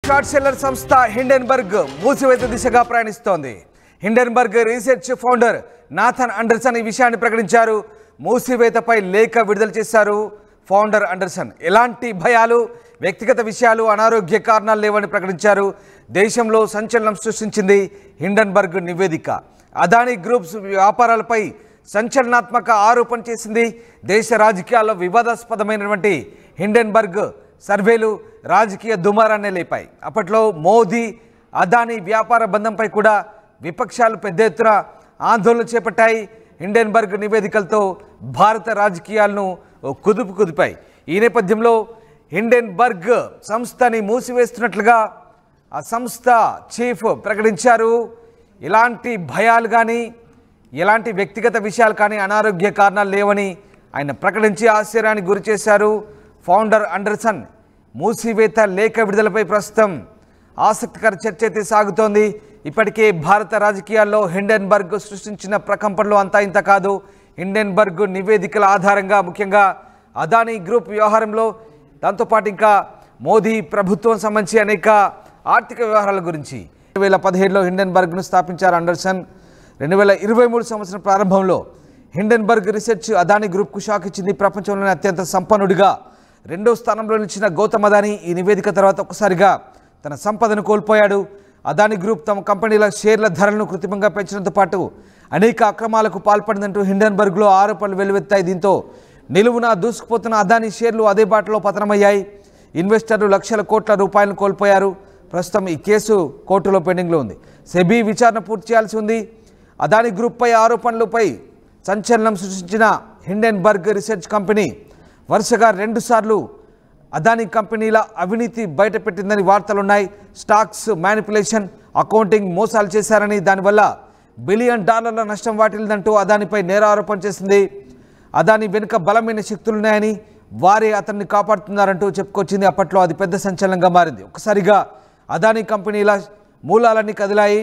Short seller సంస్థ Hindenburg మూసివేత దిశగా ప్రయాణిస్తోంది. Hindenburg research founder Nathan Anderson ఈ విషయాన్ని ప్రకటించారు. మూసివేతపై లేఖ విడుదల చేశారు ఫౌండర్ అండర్సన్. ఎలాంటి భయాలు, వ్యక్తిగత విషయాలు, అనారోగ్య కారణాలు లేవని ప్రకటించారు. దేశంలో సంచలనం సృష్టించింది హిండెన్బర్గ్ నివేదిక. అదానీ గ్రూప్స్ వ్యాపారాలపై సంచలనాత్మక ఆరోపణ చేసింది. దేశ రాజకీయాల్లో వివాదాస్పదమైనటువంటి హిండెన్బర్గ్ సర్వేలు రాజకీయ దుమారాన్ని లేపాయి. అప్పట్లో మోదీ అదానీ వ్యాపార బంధంపై కూడా విపక్షాలు పెద్ద ఎత్తున ఆందోళన చేపట్టాయి. హిండెన్బర్గ్ నివేదికలతో భారత రాజకీయాలను కుదిపాయి. ఈ నేపథ్యంలో హిండెన్బర్గ్ సంస్థని మూసివేస్తున్నట్లుగా ఆ సంస్థ చీఫ్ ప్రకటించారు. ఎలాంటి భయాలు కానీ, ఎలాంటి వ్యక్తిగత విషయాలు కానీ, అనారోగ్య కారణాలు లేవని ఆయన ప్రకటించి ఆశ్చర్యానికి గురి చేశారు. ఫౌండర్ అండర్సన్ మూసివేత లేఖ విడుదలపై ప్రస్తుతం ఆసక్తికర చర్చ అయితే సాగుతోంది. ఇప్పటికే భారత రాజకీయాల్లో హిండెన్బర్గ్ సృష్టించిన ప్రకంపనలు అంతా ఇంత కాదు. హిండెన్బర్గ్ నివేదికల ఆధారంగా ముఖ్యంగా అదానీ గ్రూప్ వ్యవహారంలో, దాంతోపాటు ఇంకా మోదీ ప్రభుత్వం సంబంధించి అనేక ఆర్థిక వ్యవహారాల గురించి 2017లో హిండెన్బర్గ్ను స్థాపించారు అండర్సన్. 2023 సంవత్సరం ప్రారంభంలో హిండెన్బర్గ్ రీసెర్చ్ అదానీ గ్రూప్కు షాక్ ఇచ్చింది. ప్రపంచంలోనే అత్యంత సంపన్నుడిగా 2వ స్థానంలో నిలిచిన గౌతమ్ అదానీ ఈ నివేదిక తర్వాత ఒక్కసారిగా తన సంపదను కోల్పోయాడు. అదానీ గ్రూప్ తమ కంపెనీల షేర్ల ధరలను కృత్రిమంగా పెంచడంతో పాటు అనేక అక్రమాలకు పాల్పడిందంటూ హిండెన్బర్గ్లో ఆరోపణలు వెల్లువెత్తాయి. దీంతో నిలువున దూసుకుపోతున్న అదానీ షేర్లు అదే బాటలో పతనమయ్యాయి. ఇన్వెస్టర్లు లక్షల కోట్ల రూపాయలను కోల్పోయారు. ప్రస్తుతం ఈ కేసు కోర్టులో పెండింగ్లో ఉంది. సెబీ విచారణ పూర్తి చేయాల్సి ఉంది. అదానీ గ్రూప్పై ఆరోపణలపై సంచలనం సృష్టించిన హిండెన్బర్గ్ రీసెర్చ్ కంపెనీ వరుసగా 2 సార్లు అదానీ కంపెనీల అవినీతి బయటపెట్టిందని వార్తలున్నాయి. స్టాక్స్ మ్యానిపులేషన్, అకౌంటింగ్ మోసాలు చేశారని, దానివల్ల $1 బిలియన్ నష్టం వాటిల్లిందంటూ అదానీపై నేరారోపణ చేసింది. అదానీ వెనుక బలమైన శక్తులున్నాయని, వారే అతన్ని కాపాడుతున్నారంటూ చెప్పుకొచ్చింది. అప్పట్లో అది పెద్ద సంచలనంగా మారింది. ఒక్కసారిగా అదానీ కంపెనీల మూలాలన్నీ కదిలాయి.